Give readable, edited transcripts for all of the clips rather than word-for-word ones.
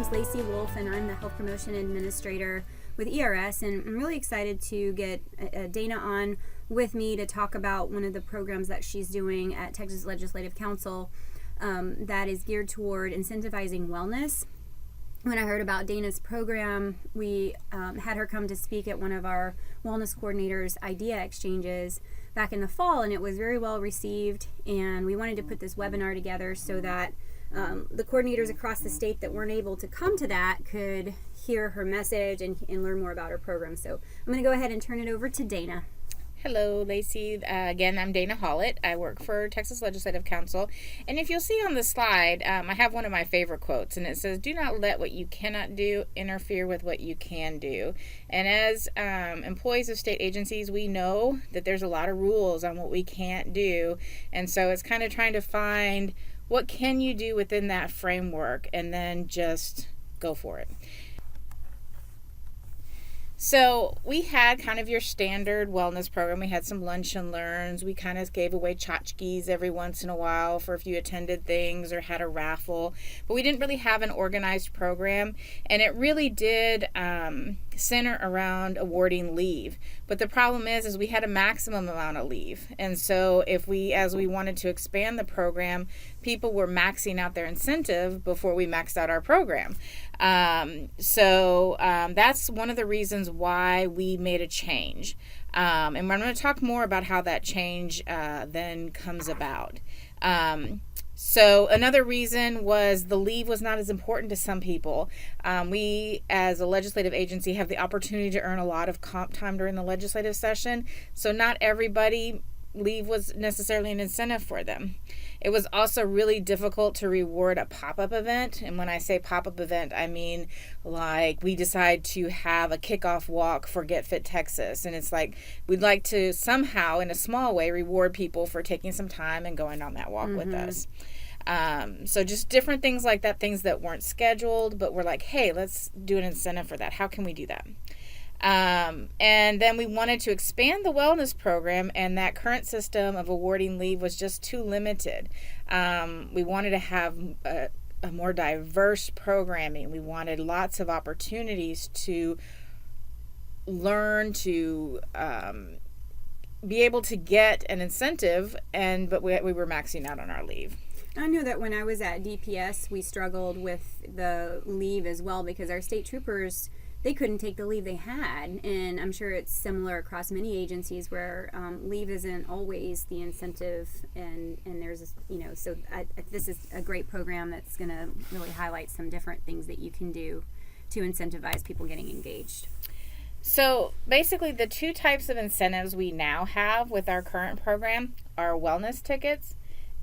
name's Lacey Wolf, and I'm the Health Promotion Administrator with ERS, and I'm really excited to get Dana on with me to talk about one of the programs that she's doing at Texas Legislative Council that is geared toward incentivizing wellness. When I heard about Dana's program, we had her come to speak at one of our wellness coordinators' idea exchanges back in the fall, and it was very well received, and we wanted to put this webinar together so that the coordinators across the state that weren't able to come to that could hear her message and learn more about her program. So I'm going to go ahead and turn it over to Dana. Hello, Lacey. Again, I'm Dana Hollett. I work for Texas Legislative Council. And if you'll see on the slide, I have one of my favorite quotes, and it says, "Do not let what you cannot do interfere with what you can do." And as employees of state agencies, we know that there's a lot of rules on what we can't do. And so it's kind of trying to find what can you do within that framework and then just go for it. So we had kind of your standard wellness program. We had some lunch and learns. We kind of gave away tchotchkes every once in a while for if you attended things or had a raffle. But we didn't really have an organized program. And it really did center around awarding leave. But the problem is we had a maximum amount of leave. And so as we wanted to expand the program, people were maxing out their incentive before we maxed out our program. So that's one of the reasons why we made a change. And I'm going to talk more about how that change then comes about. So another reason was the leave was not as important to some people. We, as a legislative agency, have the opportunity to earn a lot of comp time during the legislative session. So not everybody leave was necessarily an incentive for them. It was also really difficult to reward a pop-up event. And when I say pop-up event, I mean like we decide to have a kickoff walk for Get Fit Texas. And it's like we'd like to somehow, in a small way, reward people for taking some time and going on that walk with us. So just different things like that, things that weren't scheduled, but we're like, hey, let's do an incentive for that. How can we do that? And then we wanted to expand the wellness program, and that current system of awarding leave was just too limited. We wanted to have a more diverse programming. We wanted lots of opportunities to learn, to be able to get an incentive, but we were maxing out on our leave. I know that when I was at DPS, we struggled with the leave as well because our state troopers, they couldn't take the leave they had, and I'm sure it's similar across many agencies where leave isn't always the incentive, and there's, so this is a great program that's going to really highlight some different things that you can do to incentivize people getting engaged. So basically the two types of incentives we now have with our current program are wellness tickets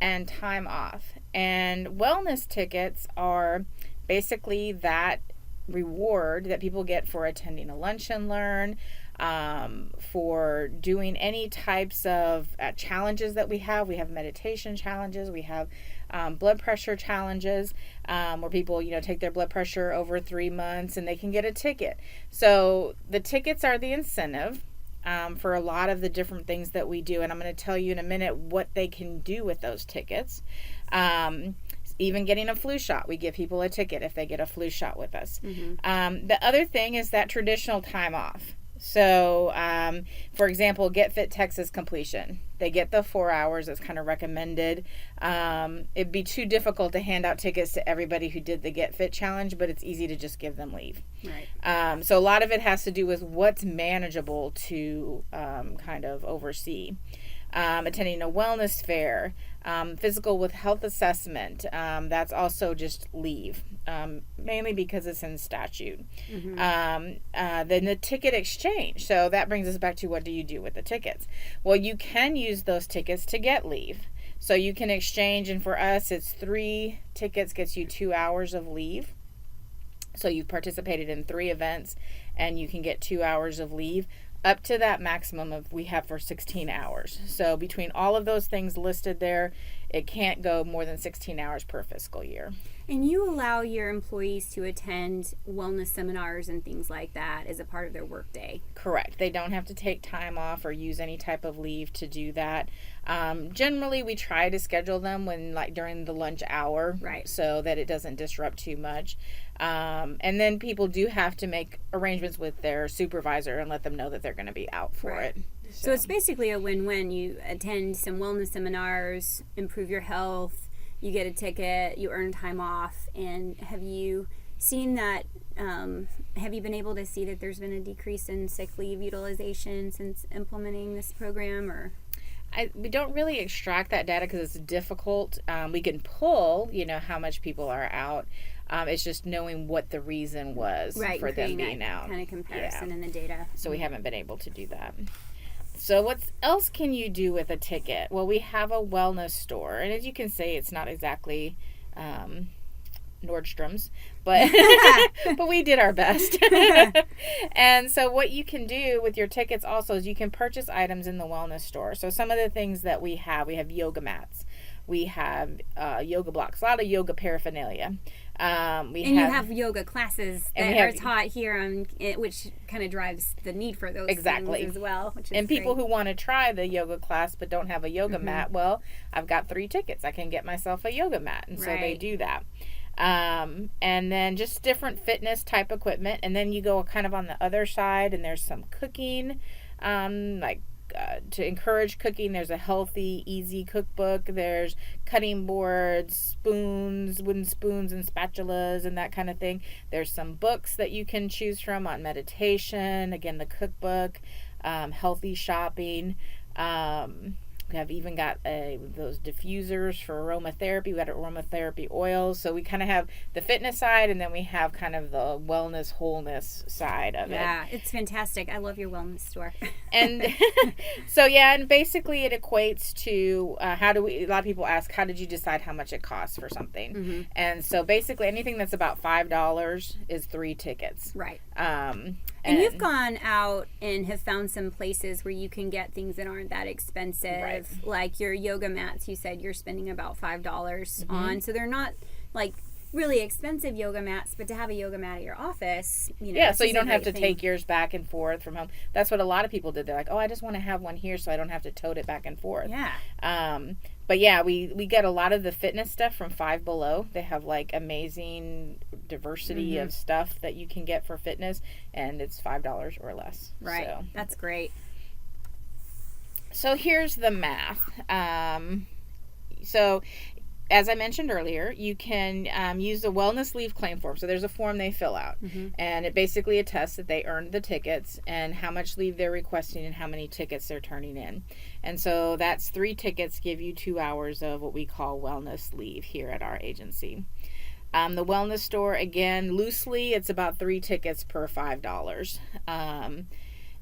and time off. And wellness tickets are basically that reward that people get for attending a lunch and learn, for doing any types of challenges that we have. We have meditation challenges, we have blood pressure challenges, where people take their blood pressure over 3 months and they can get a ticket. So the tickets are the incentive for a lot of the different things that we do, and I'm going to tell you in a minute what they can do with those tickets. Even getting a flu shot, we give people a ticket if they get a flu shot with us. The other thing is that traditional time off. So, for example, Get Fit Texas completion. They get the 4 hours that's kind of recommended. It'd be too difficult to hand out tickets to everybody who did the Get Fit challenge, but it's easy to just give them leave. Right. So a lot of it has to do with what's manageable to kind of oversee. Attending a wellness fair, physical with health assessment, that's also just leave, mainly because it's in statute. Then the ticket exchange, so that brings us back to what do you do with the tickets? Well, you can use those tickets to get leave. So you can exchange, and for us it's 3 tickets gets you 2 hours of leave. So you've participated in 3 events and you can get 2 hours of leave, up to that maximum of we have for 16 hours. So between all of those things listed there, it can't go more than 16 hours per fiscal year. And you allow your employees to attend wellness seminars and things like that as a part of their workday. Correct. They don't have to take time off or use any type of leave to do that. Generally, we try to schedule them when, like, during the lunch hour, Right. so that it doesn't disrupt too much. And then people do have to make arrangements with their supervisor and let them know that they're going to be out for Right. it. So it's basically a win-win. You attend some wellness seminars, improve your health, you get a ticket, you earn time off. And have you seen that, have you been able to see that there's been a decrease in sick leave utilization since implementing this program? Or we don't really extract that data because it's difficult. We can pull, how much people are out. It's just knowing what the reason was for them being out. Kind of comparison in the data. So we haven't been able to do that. So what else can you do with a ticket? Well, we have a wellness store, and as you can see, it's not exactly Nordstrom's, but but we did our best. And so what you can do with your tickets also is you can purchase items in the wellness store. So some of the things that we have yoga mats, we have yoga blocks, a lot of yoga paraphernalia. You have yoga classes that are taught here, which kind of drives the need for those exactly things as well. Which is and people great. who want to try the yoga class but don't have a yoga mat, well, I've got 3 tickets. I can get myself a yoga mat, and so they do that. And then just different fitness type equipment, and then you go kind of on the other side, and there's some cooking, to encourage cooking. There's a healthy, easy cookbook. There's cutting boards, spoons, wooden spoons and spatulas and that kind of thing. There's some books that you can choose from on meditation. Again, the cookbook, healthy shopping. We have even got those diffusers for aromatherapy. We got aromatherapy oils. So we kind of have the fitness side, and then we have kind of the wellness, wholeness side of it. Yeah, it's fantastic. I love your wellness store. And so, and basically it equates to a lot of people ask, how did you decide how much it costs for something? Mm-hmm. And so basically anything that's about $5 is 3 tickets. Right. And you've gone out and have found some places where you can get things that aren't that expensive. Right. Like your yoga mats, you said you're spending about $5 on. So they're not like really expensive yoga mats, but to have a yoga mat at your office, so you don't have to take yours back and forth from home. That's what a lot of people did. They're like, I just want to have one here so I don't have to tote it back and forth. Yeah. But yeah, we get a lot of the fitness stuff from Five Below. They have like amazing diversity of stuff that you can get for fitness, and it's $5 or less. Right. So That's great. So here's the math. So as I mentioned earlier, you can use the wellness leave claim form. So there's a form they fill out, and it basically attests that they earned the tickets and how much leave they're requesting and how many tickets they're turning in. And so that's 3 tickets give you 2 hours of what we call wellness leave here at our agency. The wellness store, again, loosely, it's about 3 tickets per $5.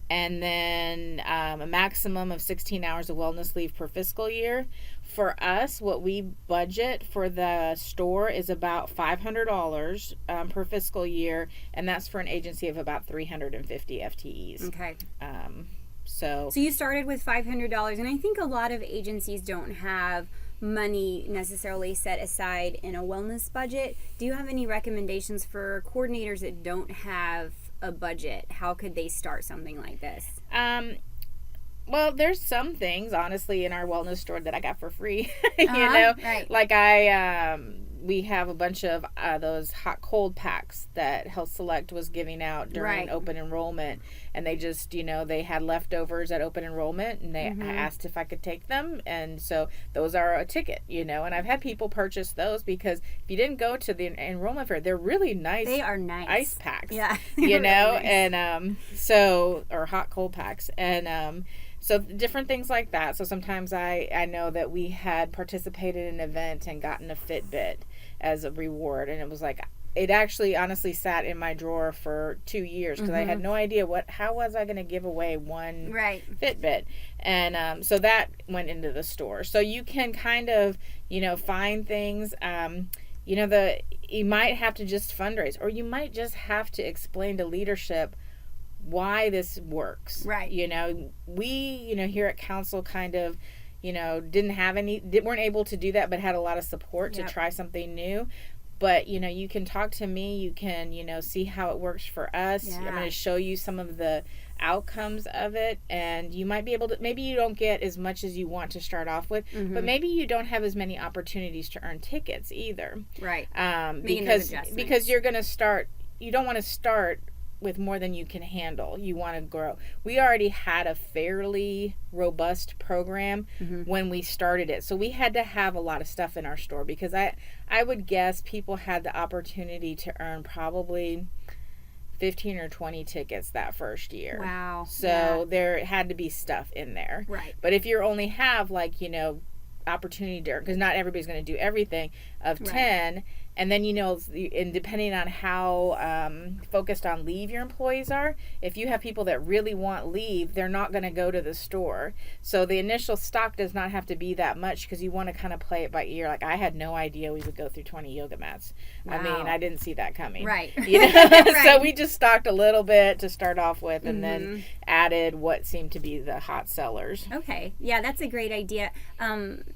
And then a maximum of 16 hours of wellness leave per fiscal year. For us, what we budget for the store is about $500 per fiscal year, and that's for an agency of about 350 FTEs. Okay. So you started with $500, and I think a lot of agencies don't have money necessarily set aside in a wellness budget. Do you have any recommendations for coordinators that don't have a budget? How could they start something like this? Well, there's some things, honestly, in our wellness store that I got for free. Right. Like we have a bunch of those hot cold packs that Health Select was giving out during open enrollment, and they just, they had leftovers at open enrollment, and I asked if I could take them, and so those are a ticket, and I've had people purchase those because if you didn't go to the enrollment fair, they're really nice. They are nice ice packs. Yeah, really nice. And or hot cold packs, and so different things like that. So sometimes I know that we had participated in an event and gotten a Fitbit as a reward, and it was like, it actually honestly sat in my drawer for 2 years because I had no idea how was I going to give away one Fitbit, and so that went into the store. So you can kind of find things. You might have to just fundraise, or you might just have to explain to leadership why this works. Right. We here at council kind of weren't able to do that, but had a lot of support to try something new. But, you know, you can talk to me. You can, you know, see how it works for us. Yeah. I'm going to show you some of the outcomes of it. And you might be able to, maybe you don't get as much as you want to start off with, but maybe you don't have as many opportunities to earn tickets either. Right. Because you're going to start, you don't want to start with more than you can handle. You want to grow. We already had a fairly robust program when we started it. So we had to have a lot of stuff in our store, because I would guess people had the opportunity to earn probably 15 or 20 tickets that first year. Wow. So there had to be stuff in there. Right. But if you only have, like, you know, opportunity to, because not everybody's going to do everything, of 10, and then, you know, and depending on how focused on leave your employees are, if you have people that really want leave, they're not going to go to the store. So the initial stock does not have to be that much, because you want to kind of play it by ear. Like, I had no idea we would go through 20 yoga mats. Wow. I mean, I didn't see that coming. Right. You know? Right. So we just stocked a little bit to start off with, and then added what seemed to be the hot sellers. Okay. Yeah, that's a great idea.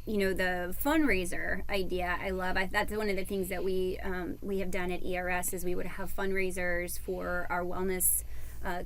You know, the fundraiser idea, I love. That's one of the things that we have done at ERS, is we would have fundraisers for our wellness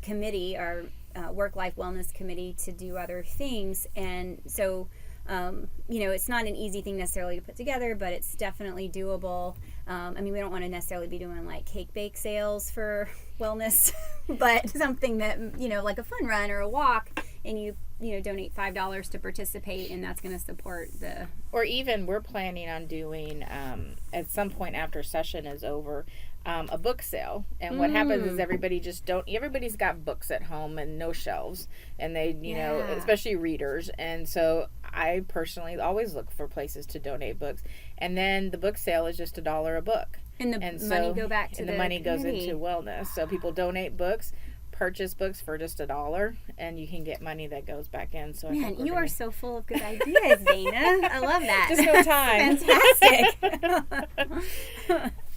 committee, our work-life wellness committee, to do other things. And so, you know, it's not an easy thing necessarily to put together, but it's definitely doable. I mean, we don't want to necessarily be doing like cake bake sales for wellness, but something that, you know, like a fun run or a walk, and you know, donate $5 to participate, and that's going to support the... Or even we're planning on doing, at some point after session is over, a book sale. And what happens is everybody's got books at home and no shelves, and they, you know, especially readers. And so I personally always look for places to donate books. And then the book sale is just $1 a book. And the money go back to the money goes committee. into wellness. So people donate books, purchase books for just $1, and you can get money that goes back in. So Man, you are so full of good ideas, Dana. I love that. Just no time. Fantastic.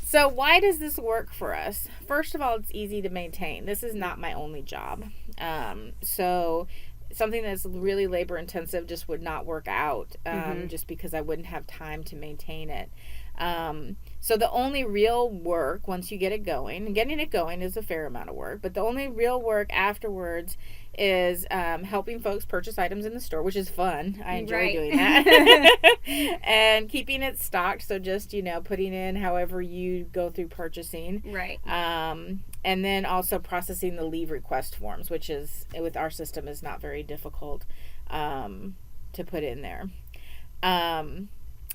So why does this work for us? First of all, it's easy to maintain. This is not my only job. So something that's really labor intensive just would not work out, just because I wouldn't have time to maintain it. So the only real work, once you get it going, and getting it going is a fair amount of work, but the only real work afterwards is helping folks purchase items in the store, which is fun. I enjoy doing that. And keeping it stocked, so just, you know, putting in however you go through purchasing. Right. And then also processing the leave request forms, which is, with our system, is not very difficult to put in there.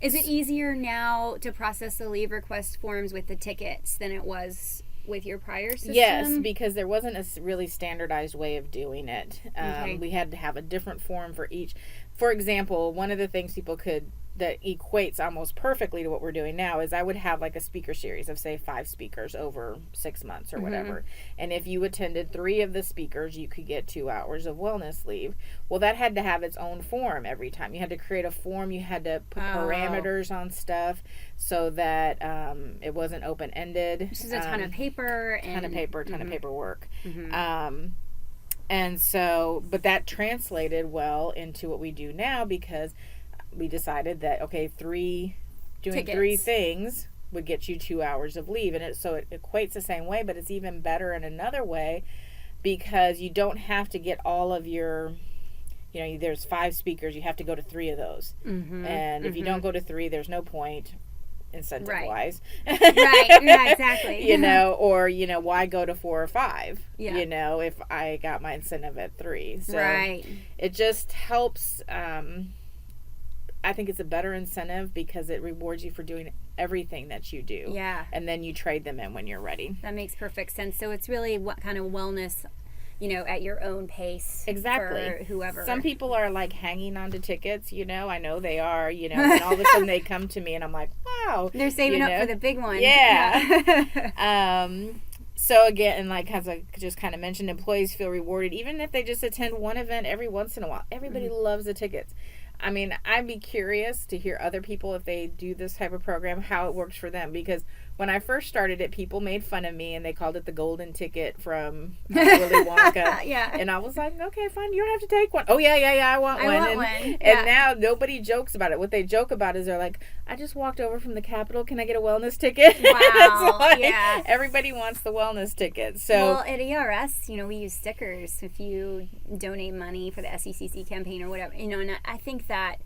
Is it easier now to process the leave request forms with the tickets than it was with your prior system? Yes, because there wasn't a really standardized way of doing it. Okay. We had to have a different form for each. For example, one of the things that equates almost perfectly to what we're doing now is I would have like a speaker series of, say, 5 speakers over 6 months or whatever. And if you attended 3 of the speakers, you could get 2 hours of wellness leave. Well, that had to have its own form every time. You had to create a form. You had to put parameters on stuff so that it wasn't open-ended. This is a ton of paper. Ton of paperwork. And so, but that translated well into what we do now, because we decided that, okay, doing 3 things would get you 2 hours of leave. And so it equates the same way, but it's even better in another way, because you don't have to get all of your, you know, there's 5 speakers, you have to go to 3 of those. And if you don't go to 3, there's no point incentive-wise. Right, yeah, exactly. You know, or, you know, why go to 4 or 5, Yeah. you know, if I got my incentive at 3. So Right. it just helps. I think it's a better incentive because it rewards you for doing everything that you do. Yeah. And then you trade them in when you're ready. That makes perfect sense. So it's really what kind of wellness, you know, at your own pace. Exactly. For whoever. Some people are like hanging on to tickets, you know. I know they are, you know, and all of a sudden they come to me and I'm like, wow. They're saving you up know? for the big one. Yeah. So again, and like as I just kind of mentioned, employees feel rewarded even if they just attend one event every once in a while. Everybody loves the tickets. I mean, I'd be curious to hear other people, if they do this type of program, how it works for them. Because when I first started it, people made fun of me and they called it the golden ticket from Willy Wonka. Yeah. And I was like, okay, fine, you don't have to take one. Oh, yeah, I want one. one. And now nobody jokes about it. What they joke about is they're like, I just walked over from the Capitol. Can I get a wellness ticket? Wow. Like, Yeah. everybody wants the wellness ticket. So, well, at ERS, we use stickers if you donate money for the SECC campaign or whatever. And I think that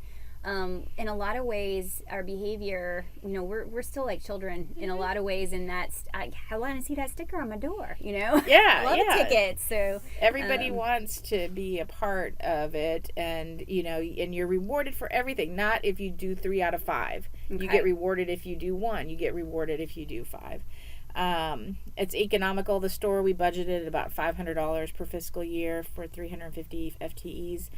in a lot of ways, our behavior, we're still like children in a lot of ways, and that's I want to see that sticker on my door. Yeah, I love a ticket. So everybody wants to be a part of it, and and you're rewarded for everything. Not if you do 3 out of 5. Okay. You get rewarded if you do 1. You get rewarded if you do 5. It's economical. The store, we budgeted about $500 per fiscal year for 350 FTEs.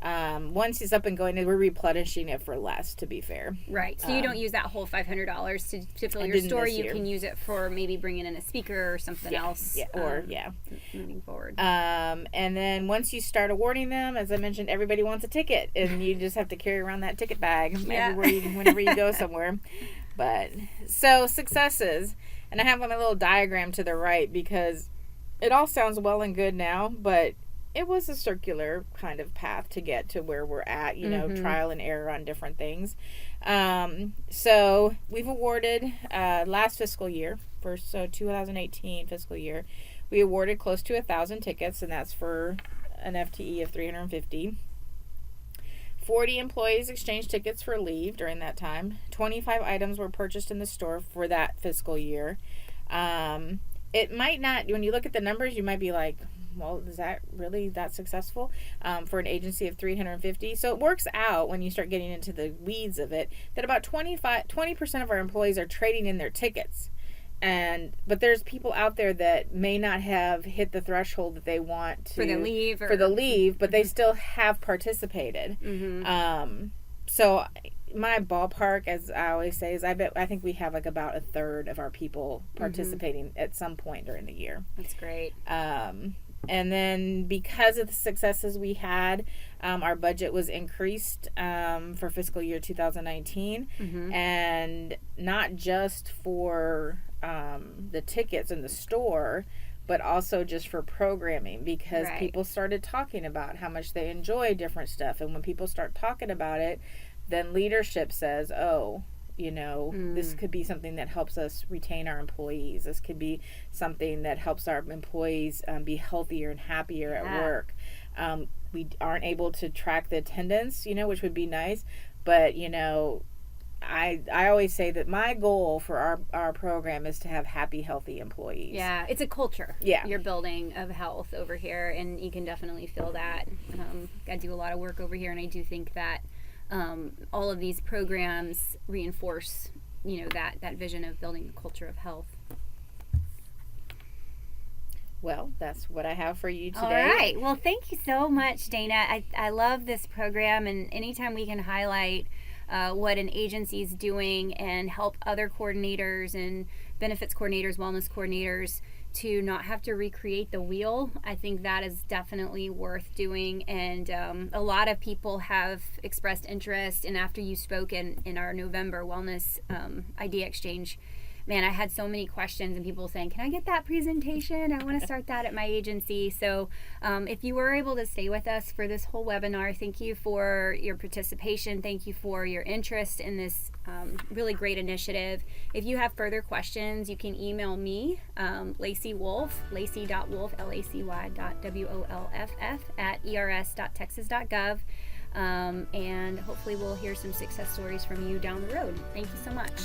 Once it's up and going, we're replenishing it for less, to be fair. Right. So you don't use that whole $500 to fill your store. You can use it for maybe bringing in a speaker or something else. Yeah. Moving forward. And then once you start awarding them, as I mentioned, everybody wants a ticket, and you just have to carry around that ticket bag whenever you go somewhere. But so successes, and I have on my little diagram to the right because it all sounds well and good now, but it was a circular kind of path to get to where we're at, trial and error on different things. So we've awarded last fiscal year, 2018 fiscal year, we awarded close to 1,000 tickets, and that's for an FTE of 350. 40 employees exchanged tickets for leave during that time. 25 items were purchased in the store for that fiscal year. It might not, when you look at the numbers, you might be like, well, is that really that successful for an agency of 350? So it works out when you start getting into the weeds of it that about 20% of our employees are trading in their tickets. But there's people out there that may not have hit the threshold that they want to for the leave, but they still have participated. Mm-hmm. So my ballpark, as I always say, is I think we have like about a third of our people participating at some point during the year. That's great. And then because of the successes we had, our budget was increased for fiscal year 2019. Mm-hmm. And not just for the tickets in the store, but also just for programming, because people started talking about how much they enjoy different stuff. And when people start talking about it, then leadership says, this could be something that helps us retain our employees. This could be something that helps our employees be healthier and happier at work. We aren't able to track the attendance, which would be nice. But, I always say that my goal for our program is to have happy, healthy employees. Yeah, it's a culture you're building of health over here, and you can definitely feel that. I do a lot of work over here, and I do think that all of these programs reinforce, that vision of building a culture of health. Well, that's what I have for you today. All right. Well, thank you so much, Dana. I love this program, and anytime we can highlight what an agency is doing and help other coordinators and benefits coordinators, wellness coordinators to not have to recreate the wheel, I think that is definitely worth doing. And a lot of people have expressed interest. And after you spoke in our November wellness idea exchange, man, I had so many questions and people saying, can I get that presentation? I want to start that at my agency. So if you were able to stay with us for this whole webinar, thank you for your participation. Thank you for your interest in this really great initiative. If you have further questions, you can email me, Lacey Wolf, lacy.wolf, lacy.wolff at ers.texas.gov. And hopefully we'll hear some success stories from you down the road. Thank you so much.